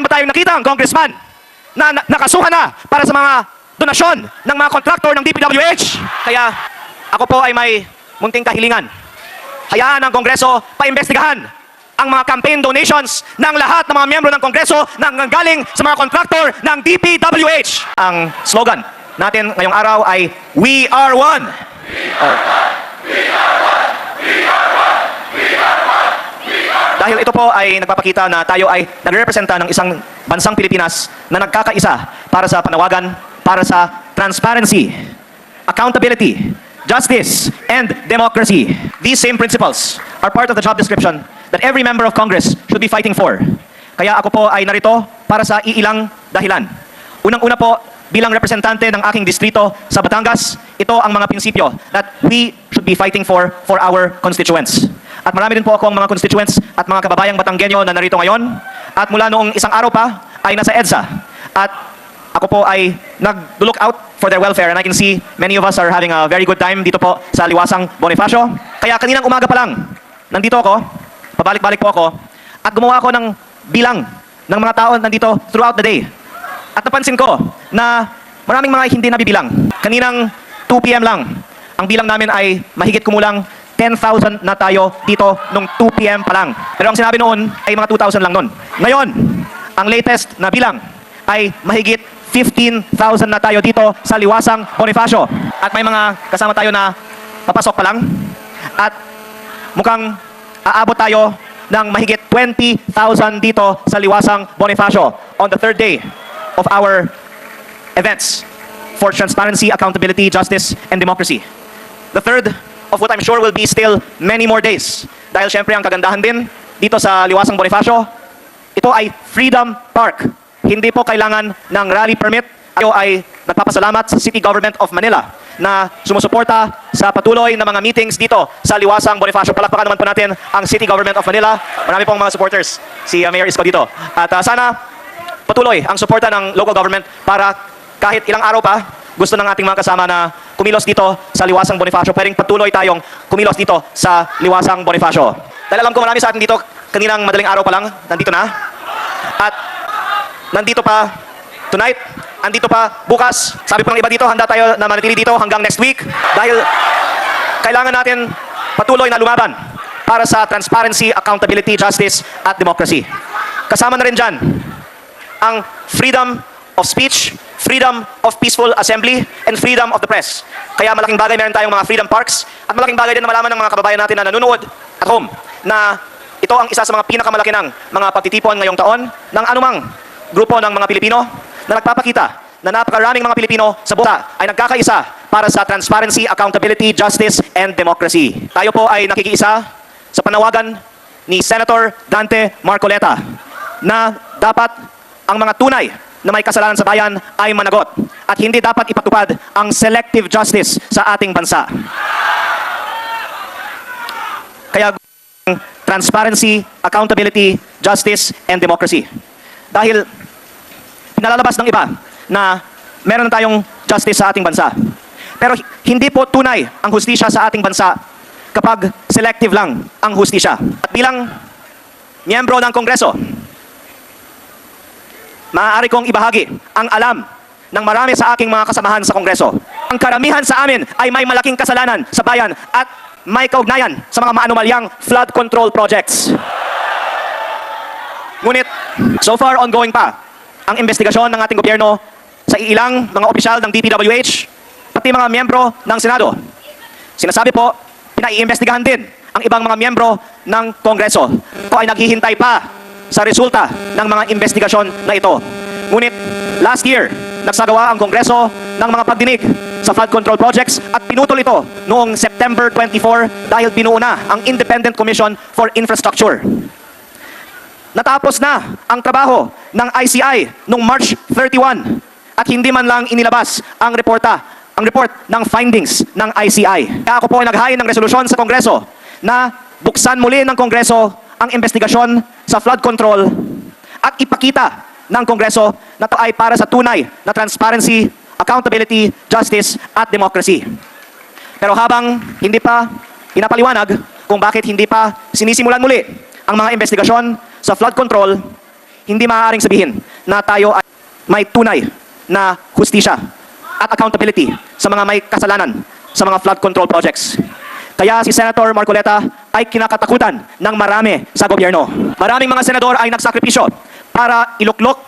ba tayong nakita ang congressman na nakasuhan na para sa mga donasyon ng mga kontraktor ng DPWH? Kaya ako po ay may munting kahilingan. Hayaan ang Kongreso paimbestigahan ang mga campaign donations ng lahat ng mga miyembro ng Kongreso na galing sa mga kontraktor ng DPWH. Ang slogan natin ngayong araw ay We Are One. Dahil ito po ay nagpapakita na tayo ay nagrepresenta ng isang bansang Pilipinas na nagkakaisa para sa panawagan, para sa transparency, accountability, justice, and democracy. These same principles are part of the job description that every member of Congress should be fighting for. Kaya ako po ay narito para sa iilang dahilan. Unang-una po, bilang representante ng aking distrito sa Batangas, ito ang mga prinsipyo that we should be fighting for our constituents. At marami din po akong mga constituents at mga kababayang Batanggenyo na narito ngayon. At mula noong isang araw pa ay nasa EDSA. At ako po ay nag-look out for their welfare, and I can see many of us are having a very good time dito po sa Liwasang Bonifacio. Kaya kaninang umaga pa lang, nandito ako, pabalik-balik po ako, at gumawa ako ng bilang ng mga tao nandito throughout the day. At napansin ko na maraming mga hindi nabibilang. Kaninang 2 p.m. lang, ang bilang namin ay mahigit kumulang 10,000 na tayo dito nung 2 p.m. pa lang. Pero ang sinabi noon ay mga 2,000 lang noon. Ngayon, ang latest na bilang ay mahigit 15,000 na tayo dito sa Liwasang Bonifacio. At may mga kasama tayo na papasok pa lang. At mukhang aabot tayo ng mahigit 20,000 dito sa Liwasang Bonifacio on the 3rd day of our events for transparency, accountability, justice, and democracy. The third of what I'm sure will be still many more days. Dahil syempre ang kagandahan din dito sa Liwasang Bonifacio, ito ay Freedom Park. Hindi po kailangan ng rally permit. Tayo ay nagpapasalamat sa City Government of Manila na sumusuporta sa patuloy na mga meetings dito sa Liwasang Bonifacio. Palakpakan naman po natin ang City Government of Manila. Marami pong mga supporters. Si Mayor Isko dito. At sana patuloy ang suporta ng local government para kahit ilang araw pa, gusto ng ating mga kasama na kumilos dito sa Liwasang Bonifacio, pwedeng patuloy tayong kumilos dito sa Liwasang Bonifacio. Dahil alam ko marami sa atin dito, kaninang madaling araw pa lang, nandito na. At nandito pa tonight, andito pa bukas. Sabi po ng iba dito, handa tayo na manatili dito hanggang next week. Dahil kailangan natin patuloy na lumaban para sa transparency, accountability, justice, at democracy. Kasama na rin dyan ang freedom of speech, freedom of peaceful assembly, and freedom of the press. Kaya malaking bagay meron tayong mga freedom parks, at malaking bagay din na malaman ng mga kababayan natin na nanonood at home na ito ang isa sa mga pinakamalaki ng mga pagtitipon ngayong taon ng anumang grupo ng mga Pilipino na nagpapakita na napakaraming mga Pilipino sa buta ay nagkakaisa para sa transparency, accountability, justice, and democracy. Tayo po ay nakikiisa sa panawagan ni Senator Dante Marcoleta na dapat ang mga tunay na may kasalanan sa bayan ay managot at hindi dapat ipatupad ang selective justice sa ating bansa. Kaya transparency, accountability, justice, and democracy. Dahil pinalalabas ng iba na meron tayong justice sa ating bansa. Pero hindi po tunay ang hustisya sa ating bansa kapag selective lang ang hustisya. At bilang miyembro ng Kongreso, maaari kong ibahagi ang alam ng marami sa aking mga kasamahan sa Kongreso. Ang karamihan sa amin ay may malaking kasalanan sa bayan at may kaugnayan sa mga maanumalyang flood control projects. Ngunit, so far ongoing pa ang investigasyon ng ating gobyerno sa ilang mga opisyal ng DPWH, pati mga miyembro ng Senado. Sinasabi po, pinaiimbestigahan din ang ibang mga miyembro ng Kongreso. Ito ay naghihintay pa sa resulta ng mga investigasyon na ito. Ngunit, last year, nagsagawa ang Kongreso ng mga pagdinig sa flood control projects at pinutol ito noong September 24 dahil binuo na ang Independent Commission for Infrastructure. Natapos na ang trabaho ng ICI noong March 31 at hindi man lang inilabas ang report ng findings ng ICI. Kaya ako po ay naghain ng resolusyon sa Kongreso na buksan muli ng Kongreso ang investigasyon sa flood control at ipakita ng Kongreso na ito ay para sa tunay na transparency, accountability, justice, at democracy. Pero habang hindi pa pinapaliwanag kung bakit hindi pa sinisimulan muli ang mga investigasyon sa flood control, hindi maaaring sabihin na tayo ay may tunay na hustisya at accountability sa mga may kasalanan sa mga flood control projects. Kaya si Senator Marcoleta ay kinakatakutan ng marami sa gobyerno. Maraming mga senador ay nagsakripisyo para iluklok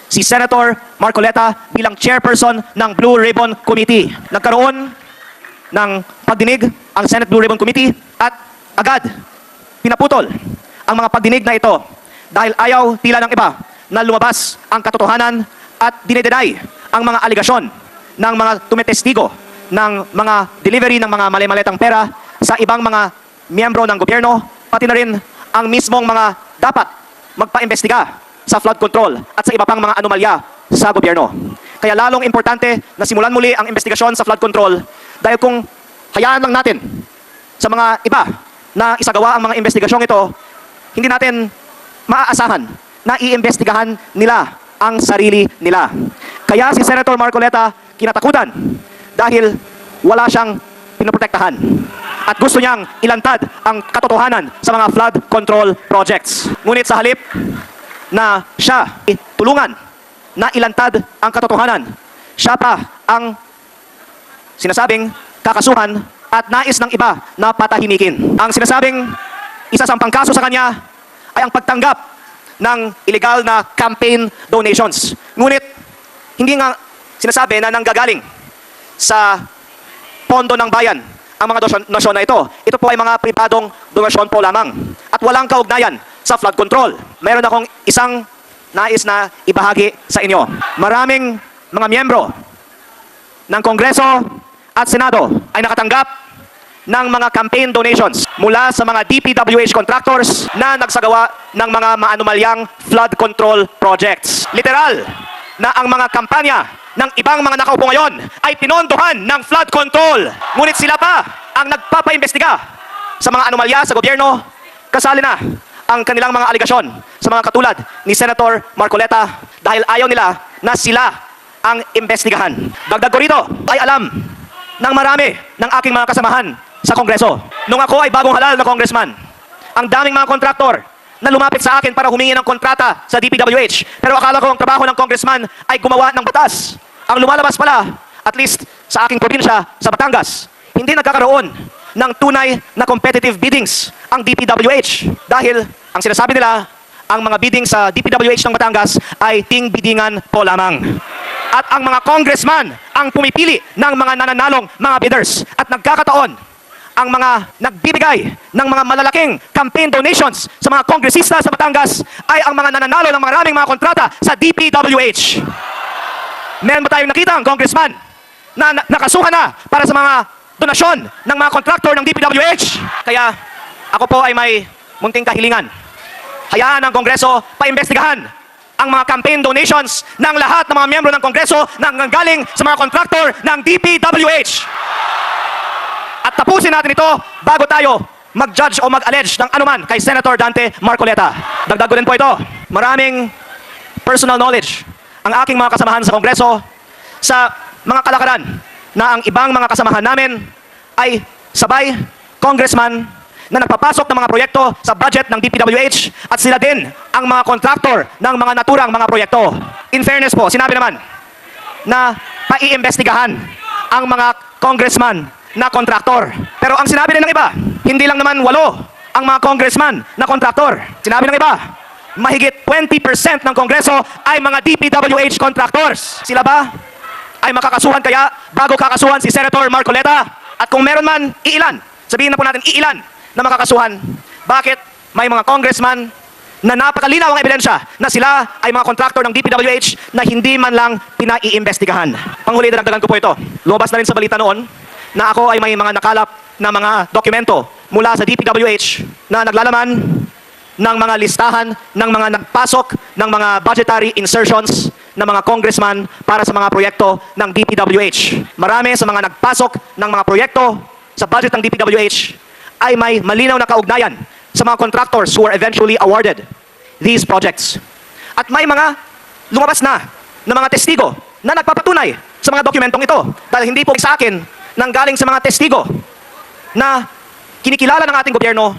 si Senator Marcoleta bilang chairperson ng Blue Ribbon Committee. Nagkaroon ng pagdinig ang Senate Blue Ribbon Committee at agad pinaputol ang mga pagdinig na ito dahil ayaw tila ng iba na lumabas ang katotohanan at dinedenay ang mga aligasyon ng mga tumetestigo ng mga delivery ng mga mali-maletang pera sa ibang mga miyembro ng gobyerno, pati na rin ang mismong mga dapat magpa-imbestiga sa flood control at sa iba pang mga anomalya sa gobyerno. Kaya lalong importante na simulan muli ang investigasyon sa flood control dahil kung hayaan lang natin sa mga iba na isagawa ang mga investigasyong ito, hindi natin maaasahan na iimbestigahan nila ang sarili nila. Kaya si Senator Marcoleta kinatakutan dahil wala siyang pinoprotektahan at gusto niyang ilantad ang katotohanan sa mga flood control projects. Ngunit sa halip na siya tulungan na ilantad ang katotohanan, siya pa ang sinasabing kakasuhan at nais ng iba na patahimikin. Ang sinasabing isa sa pangkaso sa kanya ay ang pagtanggap ng illegal na campaign donations. Ngunit hindi nga sinasabi na nanggagaling sa pondo ng bayan ang mga donasyon na ito. Ito po ay mga pribadong donasyon po lamang at walang kaugnayan sa flood control. Meron akong isang nais na ibahagi sa inyo. Maraming mga miyembro ng Kongreso at Senado ay nakatanggap ng mga campaign donations mula sa mga DPWH contractors na nagsagawa ng mga maanumalyang flood control projects. Literal na ang mga kampanya ng ibang mga nakaupo ngayon ay pinondohan ng flood control. Ngunit sila pa ang nagpapaimbestiga sa mga anomalya sa gobyerno. Kasali na ang kanilang mga aligasyon sa mga katulad ni Senator Marcoleta dahil ayaw nila na sila ang imbestigahan. Dagdag ko rito ay alam ng marami ng aking mga kasamahan sa Kongreso. Nung ako ay bagong halal na congressman, ang daming mga kontraktor na lumapit sa akin para humingi ng kontrata sa DPWH. Pero akala ko ang trabaho ng congressman ay gumawa ng batas. Ang lumalabas pala, at least sa aking probinsya, sa Batangas, hindi nagkakaroon ng tunay na competitive biddings ang DPWH. Dahil ang sinasabi nila, ang mga bidding sa DPWH ng Batangas ay ting-bidingan po lamang. At ang mga congressman ang pumipili ng mga nananalong mga bidders. At nagkakataon, ang mga nagbibigay ng mga malalaking campaign donations sa mga kongresista sa Batangas ay ang mga nananalo ng maraming mga kontrata sa DPWH. Meron ba tayong nakita ang congressman na nakasuhan na para sa mga donasyon ng mga kontraktor ng DPWH? Kaya ako po ay may munting kahilingan. Hayaan ang Kongreso paimbestigahan ang mga campaign donations ng lahat ng mga miyembro ng Kongreso na nanggaling sa mga kontraktor ng DPWH. At tapusin natin ito bago tayo mag-judge o mag-allege ng anuman kay Senator Dante Marcoleta. Dagdag ko din po ito. Maraming personal knowledge ang aking mga kasamahan sa Kongreso sa mga kalakaran na ang ibang mga kasamahan namin ay sabay congressman na nagpapasok ng mga proyekto sa budget ng DPWH at sila din ang mga kontraktor ng mga naturang mga proyekto. In fairness po, sinabi naman na paiimbestigahan ang mga congressman na kontraktor. Pero ang sinabi din ng iba, hindi lang naman 8 ang mga congressman na kontraktor. Sinabi ng iba, mahigit 20% ng Kongreso ay mga DPWH contractors. Sila ba ay makakasuhan kaya bago kakasuhan si Senator Marcoleta? At kung meron man, iilan, sabihin na po natin iilan na makakasuhan, bakit may mga congressman na napakalinaw ang ebidensya na sila ay mga kontraktor ng DPWH na hindi man lang pinaiimbestigahan? Panghuli, dagdagan ko po ito. Lumabas na rin sa balita noon na ako ay may mga nakalap na mga dokumento mula sa DPWH na naglalaman ng mga listahan ng mga nagpasok ng mga budgetary insertions ng mga congressman para sa mga proyekto ng DPWH. Marami sa mga nagpasok ng mga proyekto sa budget ng DPWH ay may malinaw na kaugnayan sa mga contractors who were eventually awarded these projects. At may mga lumabas na mga testigo na nagpapatunay sa mga dokumentong ito. Dahil hindi po sa akin nanggaling sa mga testigo na kinikilala ng ating gobyerno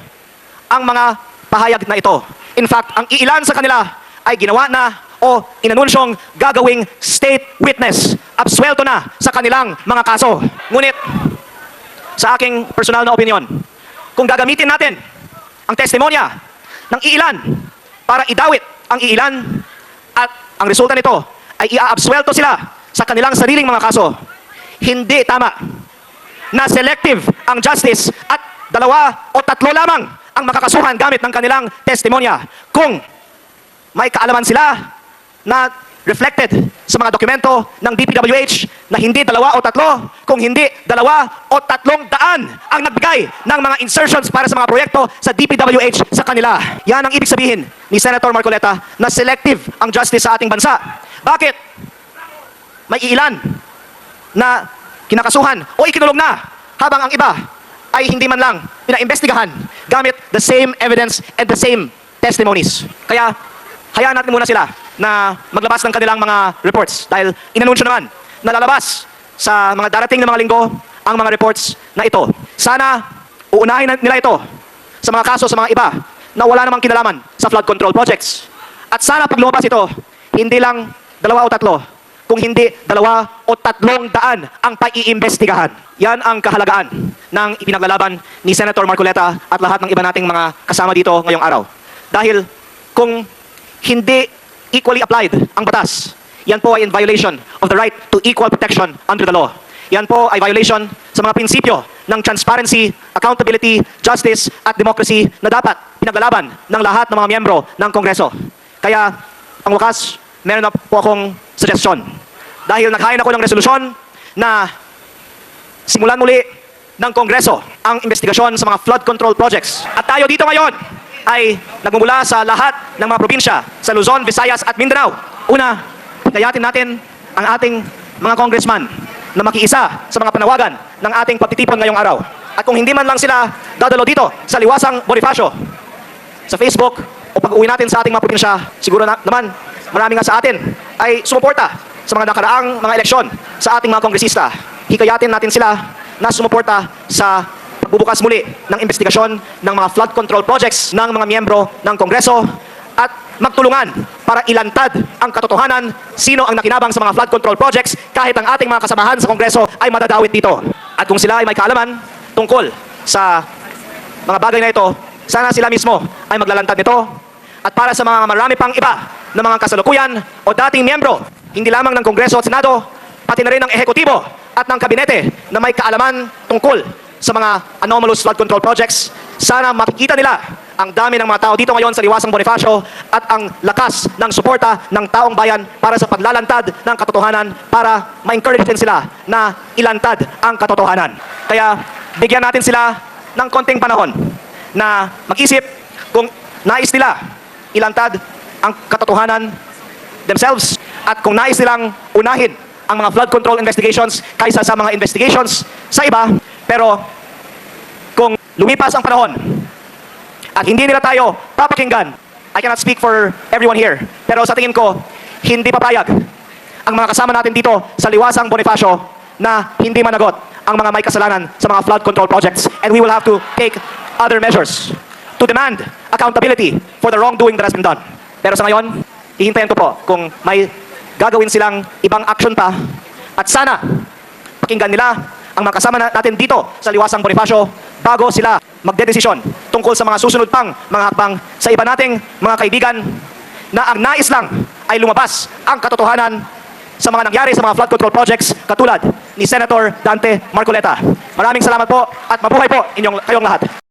ang mga pahayag na ito. In fact, ang iilan sa kanila ay ginawa na o inanunsyong gagawing state witness. Absuelto na sa kanilang mga kaso. Ngunit, sa aking personal na opinion, kung gagamitin natin ang testimonya ng iilan para idawit ang iilan at ang resulta nito ay iaabsuelto sila sa kanilang sariling mga kaso, hindi tama na selective ang justice at 2 o 3 lamang ang makakasuhan gamit ng kanilang testimonya. Kung may kaalaman sila na reflected sa mga dokumento ng DPWH na hindi 2 o 3, kung hindi 2 o 300 ang nagbigay ng mga insertions para sa mga proyekto sa DPWH sa kanila. Yan ang ibig sabihin ni Senator Marcoleta na selective ang justice sa ating bansa. Bakit? May iilan na kinakasuhan o ikinulong na habang ang iba ay hindi man lang pinaimbestigahan gamit the same evidence and the same testimonies. Kaya hayaan natin muna sila na maglabas ng kanilang mga reports dahil inanunsyo naman na lalabas sa mga darating na mga linggo ang mga reports na ito. Sana uunahin nila ito sa mga kaso sa mga iba na wala namang kinalaman sa flood control projects. At sana pag lumabas ito, hindi lang 2 o 3, kung hindi 2 o 300 ang paiimbestigahan. Yan ang kahalagaan ng ipinaglalaban ni Senator Marcoleta at lahat ng iba nating mga kasama dito ngayong araw. Dahil kung hindi equally applied ang batas, yan po ay in violation of the right to equal protection under the law. Yan po ay violation sa mga prinsipyo ng transparency, accountability, justice at democracy na dapat pinaglalaban ng lahat ng mga miyembro ng Kongreso. Kaya, ang wakas, meron na po akong suggestion. Dahil naghain ako ng resolusyon na simulan muli ng Kongreso ang investigasyon sa mga flood control projects. At tayo dito ngayon ay nagmumula sa lahat ng mga probinsya sa Luzon, Visayas at Mindanao. Una, gayatin natin ang ating mga congressman na makiisa sa mga panawagan ng ating pagtitipon ngayong araw. At kung hindi man lang sila dadalo dito sa Liwasang Bonifacio, sa Facebook o pag-uwi natin sa ating mga probinsya, siguro naman marami nga sa atin ay sumuporta sa mga nakaraang mga eleksyon sa ating mga kongresista. Hikayatin natin sila na sumuporta sa pagbubukas muli ng investigasyon ng mga flood control projects ng mga miyembro ng Kongreso at magtulungan para ilantad ang katotohanan sino ang nakinabang sa mga flood control projects kahit ang ating mga kasamahan sa Kongreso ay madadawit dito. At kung sila ay may kaalaman tungkol sa mga bagay na ito, sana sila mismo ay maglalantad nito. At para sa mga marami pang iba na mga kasalukuyan o dating miyembro, hindi lamang ng Kongreso at Senado, pati na rin ng ehekutibo at ng kabinete na may kaalaman tungkol sa mga anomalous flood control projects, sana makikita nila ang dami ng mga tao dito ngayon sa Liwasang Bonifacio at ang lakas ng suporta ng taong bayan para sa paglalantad ng katotohanan para ma-encourage din sila na ilantad ang katotohanan. Kaya bigyan natin sila ng konting panahon na mag-isip kung nais nila ilantad ang katotohanan themselves at kung nais nilang unahin ang mga flood control investigations kaysa sa mga investigations sa iba. Pero kung lumipas ang panahon at hindi nila tayo papakinggan, I cannot speak for everyone here, pero sa tingin ko, hindi papayag ang mga kasama natin dito sa Liwasang Bonifacio na hindi managot ang mga may kasalanan sa mga flood control projects. And we will have to take other measures to demand accountability for the wrongdoing that has been done. Pero sa ngayon, hihintayin ko po kung may gagawin silang ibang action pa at sana pakinggan nila ang mga kasama natin dito sa Liwasang Bonifacio bago sila magdedesisyon tungkol sa mga susunod pang mga hakbang sa iba nating mga kaibigan na ang nais lang ay lumabas ang katotohanan sa mga nangyari sa mga flood control projects katulad ni Senator Dante Marcoleta. Maraming salamat po at mabuhay po kayong lahat.